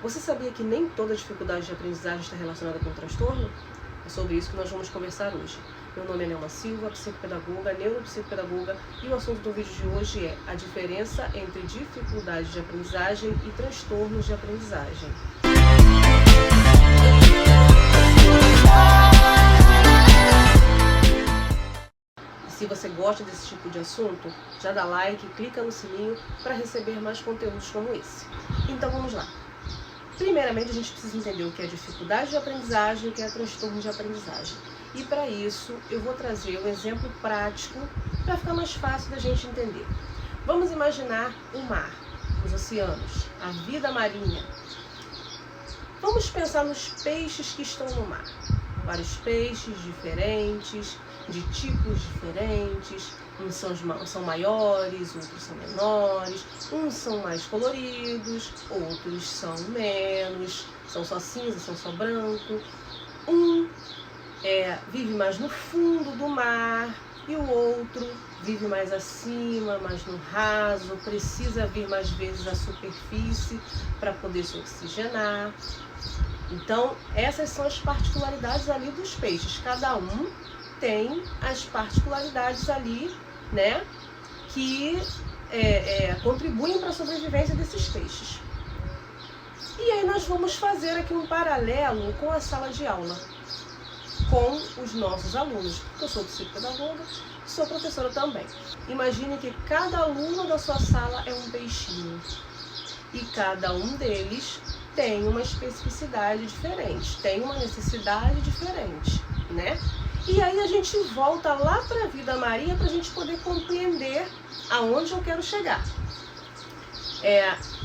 Você sabia que nem toda dificuldade de aprendizagem está relacionada com transtorno? É sobre isso que nós vamos conversar hoje. Meu nome é Nelma Silva, psicopedagoga, neuropsicopedagoga, e o assunto do vídeo de hoje é a diferença entre dificuldade de aprendizagem e transtornos de aprendizagem. Se você gosta desse tipo de assunto, já dá like, clica no sininho para receber mais conteúdos como esse. Então vamos lá. Primeiramente, a gente precisa entender o que é dificuldade de aprendizagem e o que é transtorno de aprendizagem. E para isso, eu vou trazer um exemplo prático para ficar mais fácil da gente entender. Vamos imaginar o mar, os oceanos, a vida marinha. Vamos pensar nos peixes que estão no mar. Vários peixes diferentes, de tipos diferentes, uns são maiores, outros são menores, uns são mais coloridos, outros são menos, são só cinza, são só branco. Um vive mais no fundo do mar e o outro vive mais acima, mais no raso, precisa vir mais vezes à superfície para poder se oxigenar. Então, essas são as particularidades ali dos peixes. Cada um tem as particularidades ali, né, que contribuem para a sobrevivência desses peixes. E aí nós vamos fazer aqui um paralelo com a sala de aula, com os nossos alunos. Eu sou psicopedagoga, sou professora também. Imagine que cada aluno da sua sala é um peixinho. E cada um deles tem uma especificidade diferente, tem uma necessidade diferente, né? E aí a gente volta lá para a vida marinha para a gente poder compreender aonde eu quero chegar.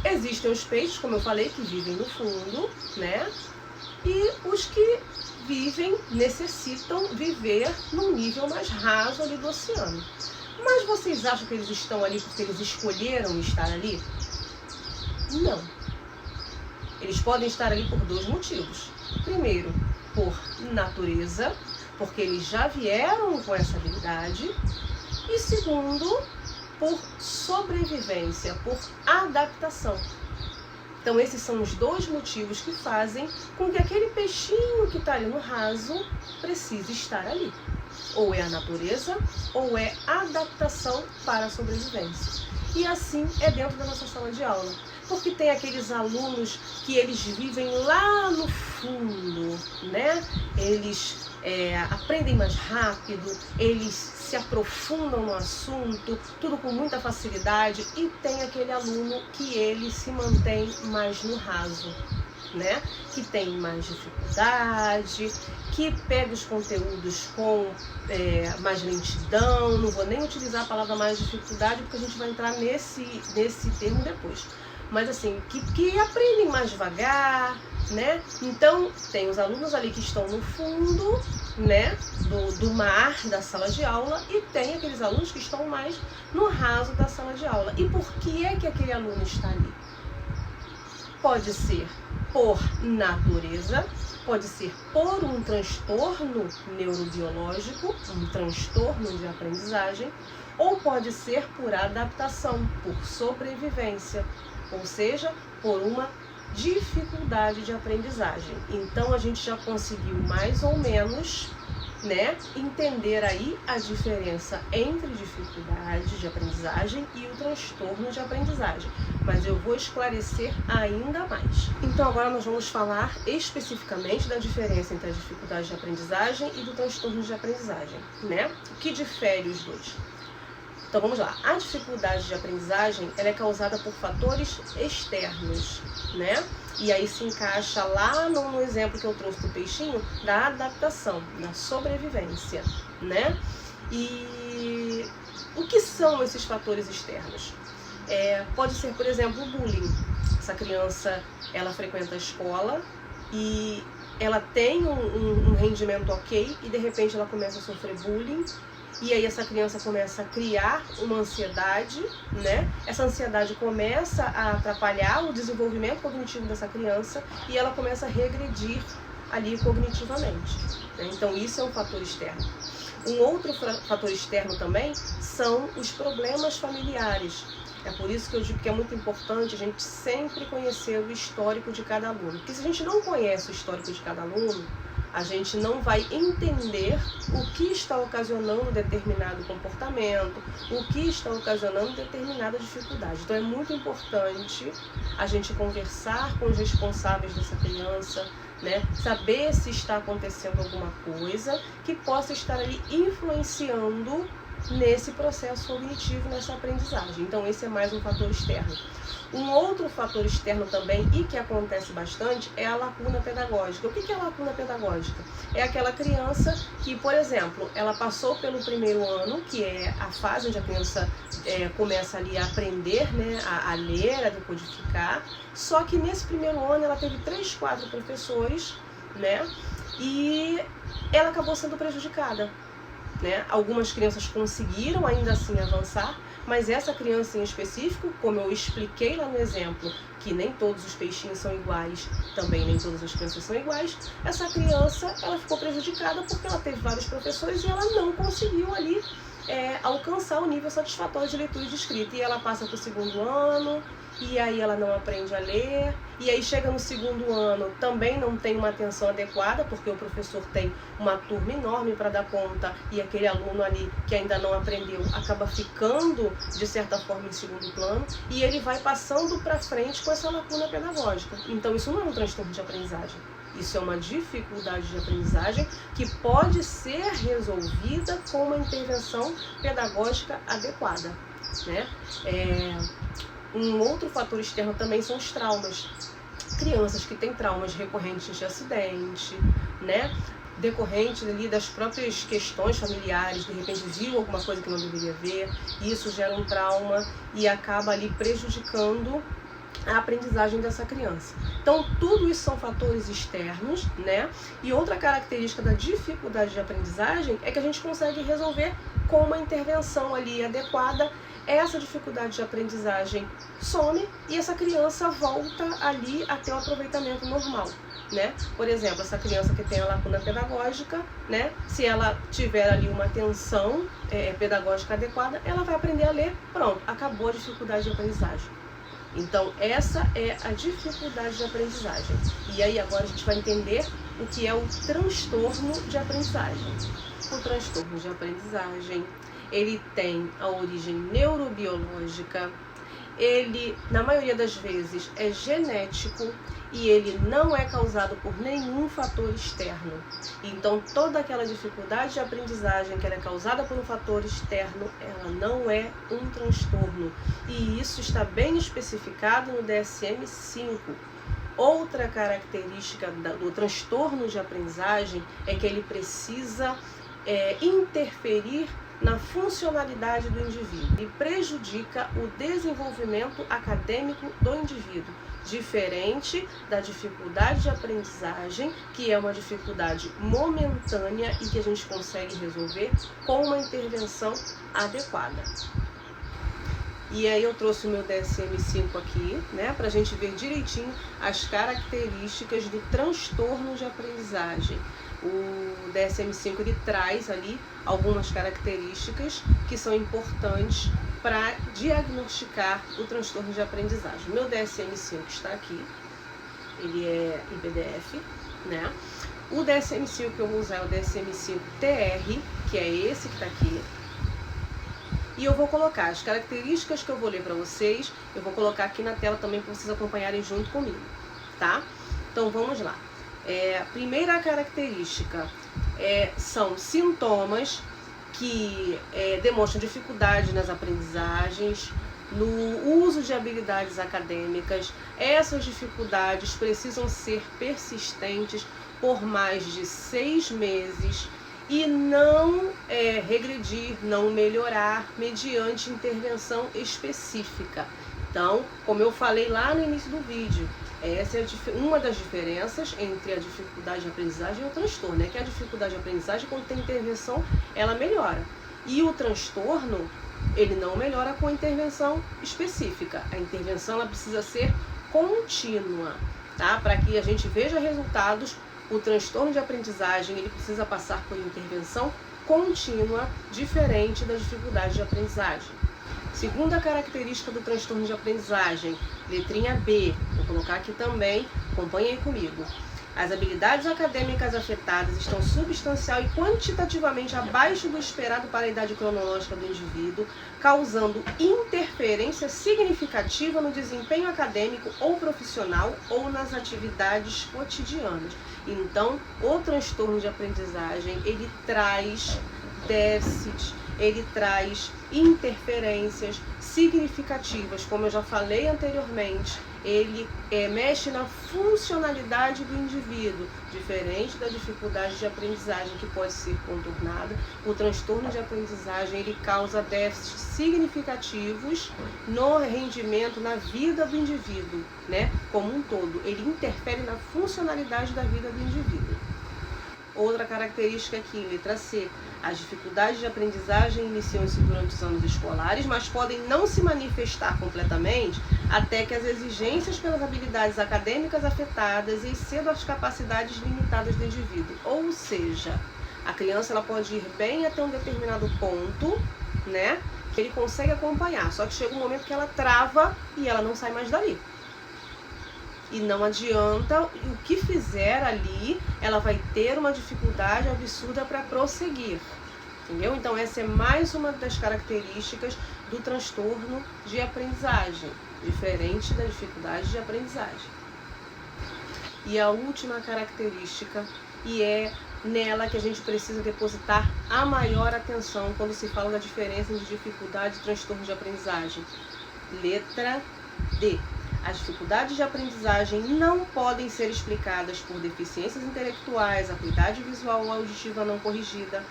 Existem os peixes, como eu falei, que vivem no fundo, né? E os que necessitam viver num nível mais raso ali do oceano. Mas vocês acham que eles estão ali porque eles escolheram estar ali? Não. Eles podem estar ali por dois motivos. Primeiro, por natureza, porque eles já vieram com essa habilidade. E segundo, por sobrevivência, por adaptação. Então esses são os dois motivos que fazem com que aquele peixinho que está ali no raso precise estar ali. Ou é a natureza, ou é a adaptação para a sobrevivência. E assim é dentro da nossa sala de aula. Porque tem aqueles alunos que eles vivem lá no fundo, né? Eles aprendem mais rápido, eles se aprofundam no assunto, tudo com muita facilidade, e tem aquele aluno que ele se mantém mais no raso, né? Que tem mais dificuldade, que pega os conteúdos com mais lentidão. Não vou nem utilizar a palavra mais dificuldade, porque a gente vai entrar nesse termo depois. Mas assim, que aprendem mais devagar, né? Então, tem os alunos ali que estão no fundo, né, do mar da sala de aula, e tem aqueles alunos que estão mais no raso da sala de aula. E por que é que aquele aluno está ali? Pode ser por natureza, pode ser por um transtorno neurobiológico, um transtorno de aprendizagem, ou pode ser por adaptação, por sobrevivência, ou seja, por uma dificuldade de aprendizagem. Então a gente já conseguiu mais ou menos, né, entender aí a diferença entre dificuldade de aprendizagem e o transtorno de aprendizagem. Mas eu vou esclarecer ainda mais. Então agora nós vamos falar especificamente da diferença entre a dificuldade de aprendizagem e do transtorno de aprendizagem, né? O que difere os dois? Então vamos lá, a dificuldade de aprendizagem ela é causada por fatores externos, né? E aí se encaixa lá no exemplo que eu trouxe do peixinho, da adaptação, da sobrevivência, né? E o que são esses fatores externos? Pode ser, por exemplo, o bullying. Essa criança, ela frequenta a escola e ela tem um rendimento ok e de repente ela começa a sofrer bullying. E aí essa criança começa a criar uma ansiedade, né? Essa ansiedade começa a atrapalhar o desenvolvimento cognitivo dessa criança e ela começa a regredir ali cognitivamente, né? Então isso é um fator externo. Um outro fator externo também são os problemas familiares. É por isso que eu digo que é muito importante a gente sempre conhecer o histórico de cada aluno. Porque se a gente não conhece o histórico de cada aluno, a gente não vai entender o que está ocasionando determinado comportamento, o que está ocasionando determinada dificuldade. Então é muito importante a gente conversar com os responsáveis dessa criança, né? Saber se está acontecendo alguma coisa que possa estar ali influenciando nesse processo cognitivo, nessa aprendizagem. Então esse é mais um fator externo. Um outro fator externo também, e que acontece bastante, é a lacuna pedagógica. O que é a lacuna pedagógica? É aquela criança que, por exemplo, ela passou pelo primeiro ano, que é a fase onde a criança começa ali a aprender, né, a ler, a decodificar, só que nesse primeiro ano ela teve 3, 4 professores, né, e ela acabou sendo prejudicada. Né? Algumas crianças conseguiram ainda assim avançar, mas essa criança em específico, como eu expliquei lá no exemplo, que nem todos os peixinhos são iguais, também nem todas as crianças são iguais, essa criança ela ficou prejudicada porque ela teve vários professores e ela não conseguiu ali alcançar o nível satisfatório de leitura e de escrita. E ela passa para o segundo ano, e aí ela não aprende a ler, e aí chega no segundo ano, também não tem uma atenção adequada, porque o professor tem uma turma enorme para dar conta, e aquele aluno ali que ainda não aprendeu acaba ficando, de certa forma, em segundo plano, e ele vai passando para frente com essa lacuna pedagógica. Então isso não é um transtorno de aprendizagem. Isso é uma dificuldade de aprendizagem que pode ser resolvida com uma intervenção pedagógica adequada, né? Um outro fator externo também são os traumas. Crianças que têm traumas recorrentes de acidente, né? Decorrente ali das próprias questões familiares, de repente viu alguma coisa que não deveria ver, e isso gera um trauma e acaba ali prejudicando a aprendizagem dessa criança. Então, tudo isso são fatores externos, né? E outra característica da dificuldade de aprendizagem é que a gente consegue resolver com uma intervenção ali adequada. Essa dificuldade de aprendizagem some e essa criança volta ali a ter um aproveitamento normal, né? Por exemplo, essa criança que tem a lacuna pedagógica, né? Se ela tiver ali uma atenção pedagógica adequada, ela vai aprender a ler, pronto, acabou a dificuldade de aprendizagem. Então, essa é a dificuldade de aprendizagem. E aí agora a gente vai entender o que é o transtorno de aprendizagem. O transtorno de aprendizagem, ele tem a origem neurobiológica, ele, na maioria das vezes, é genético e ele não é causado por nenhum fator externo. Então, toda aquela dificuldade de aprendizagem que ela é causada por um fator externo, ela não é um transtorno. E isso está bem especificado no DSM-5. Outra característica do transtorno de aprendizagem é que ele precisa interferir na funcionalidade do indivíduo e prejudica o desenvolvimento acadêmico do indivíduo, diferente da dificuldade de aprendizagem, que é uma dificuldade momentânea e que a gente consegue resolver com uma intervenção adequada. E aí eu trouxe o meu DSM-5 aqui, né, para a gente ver direitinho as características do transtorno de aprendizagem. O DSM-5 ele traz ali algumas características que são importantes para diagnosticar o transtorno de aprendizagem. O meu DSM-5 está aqui, ele é em PDF, né? O DSM-5 que eu vou usar é o DSM-5-TR, que é esse que está aqui. E eu vou colocar as características que eu vou ler para vocês, eu vou colocar aqui na tela também para vocês acompanharem junto comigo, tá? Então vamos lá. Primeira característica são sintomas que demonstram dificuldade nas aprendizagens, no uso de habilidades acadêmicas. Essas dificuldades precisam ser persistentes por mais de 6 meses e não regredir, não melhorar mediante intervenção específica. Então, como eu falei lá no início do vídeo, essa é uma das diferenças entre a dificuldade de aprendizagem e o transtorno, que a dificuldade de aprendizagem, quando tem intervenção, ela melhora. E o transtorno, ele não melhora com a intervenção específica. A intervenção ela precisa ser contínua, tá? Para que a gente veja resultados. O transtorno de aprendizagem ele precisa passar por intervenção contínua, diferente da dificuldade de aprendizagem. Segunda característica do transtorno de aprendizagem, letrinha B, vou colocar aqui também, acompanhe aí comigo. As habilidades acadêmicas afetadas estão substancial e quantitativamente abaixo do esperado para a idade cronológica do indivíduo, causando interferência significativa no desempenho acadêmico ou profissional ou nas atividades cotidianas. Então, o transtorno de aprendizagem, ele traz déficits, ele traz interferências significativas, como eu já falei anteriormente, ele mexe na funcionalidade do indivíduo, diferente da dificuldade de aprendizagem que pode ser contornada. O transtorno de aprendizagem, ele causa déficits significativos no rendimento, na vida do indivíduo, né, como um todo. Ele interfere na funcionalidade da vida do indivíduo. Outra característica aqui, letra C, as dificuldades de aprendizagem iniciam-se durante os anos escolares, mas podem não se manifestar completamente até que as exigências pelas habilidades acadêmicas afetadas excedam as capacidades limitadas do indivíduo. Ou seja, a criança ela pode ir bem até um determinado ponto, né, que ele consegue acompanhar, só que chega um momento que ela trava e ela não sai mais dali. E não adianta, o que fizer ali, ela vai ter uma dificuldade absurda para prosseguir. Entendeu? Então essa é mais uma das características do transtorno de aprendizagem, diferente da dificuldade de aprendizagem. E a última característica, e é nela que a gente precisa depositar a maior atenção quando se fala da diferença entre dificuldade e transtorno de aprendizagem. Letra D. As dificuldades de aprendizagem não podem ser explicadas por deficiências intelectuais, acuidade visual ou auditiva não corrigida,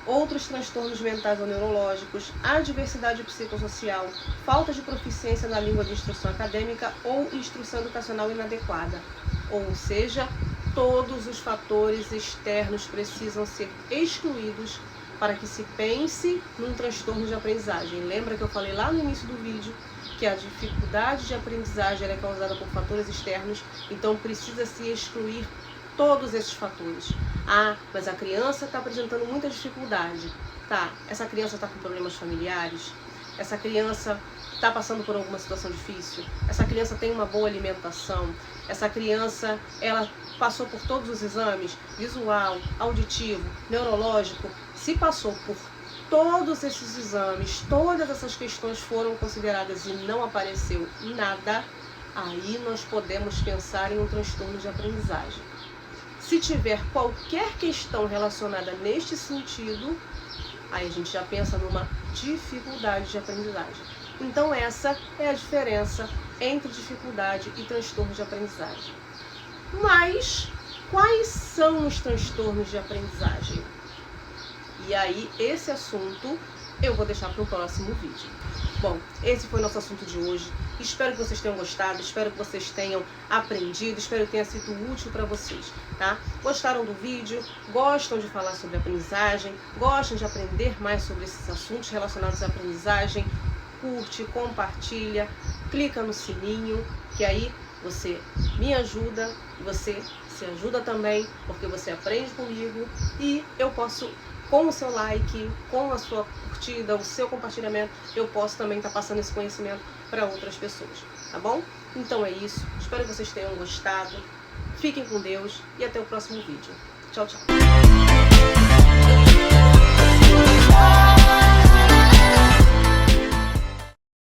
outros transtornos mentais ou neurológicos, adversidade psicossocial, falta de proficiência na língua de instrução acadêmica ou instrução educacional inadequada. Ou seja, todos os fatores externos precisam ser excluídos para que se pense num transtorno de aprendizagem. Lembra que eu falei lá no início do vídeo que a dificuldade de aprendizagem é causada por fatores externos, então precisa se excluir todos esses fatores. Ah, mas a criança está apresentando muita dificuldade. Tá, essa criança está com problemas familiares? Essa criança está passando por alguma situação difícil? Essa criança tem uma boa alimentação? Essa criança, ela passou por todos os exames, visual, auditivo, neurológico? Se passou por todos esses exames, todas essas questões foram consideradas e não apareceu nada, aí nós podemos pensar em um transtorno de aprendizagem. Se tiver qualquer questão relacionada neste sentido, aí a gente já pensa numa dificuldade de aprendizagem. Então essa é a diferença entre dificuldade e transtorno de aprendizagem. Mas quais são os transtornos de aprendizagem? E aí, esse assunto eu vou deixar para o próximo vídeo. Bom, esse foi o nosso assunto de hoje. Espero que vocês tenham gostado, espero que vocês tenham aprendido, espero que tenha sido útil para vocês, tá? Gostaram do vídeo? Gostam de falar sobre aprendizagem? Gostam de aprender mais sobre esses assuntos relacionados à aprendizagem? Curte, compartilha, clica no sininho, que aí você me ajuda, você se ajuda também, porque você aprende comigo e eu posso, com o seu like, com a sua curtida, o seu compartilhamento, eu posso também estar passando esse conhecimento para outras pessoas, tá bom? Então é isso, espero que vocês tenham gostado, fiquem com Deus e até o próximo vídeo. Tchau, tchau!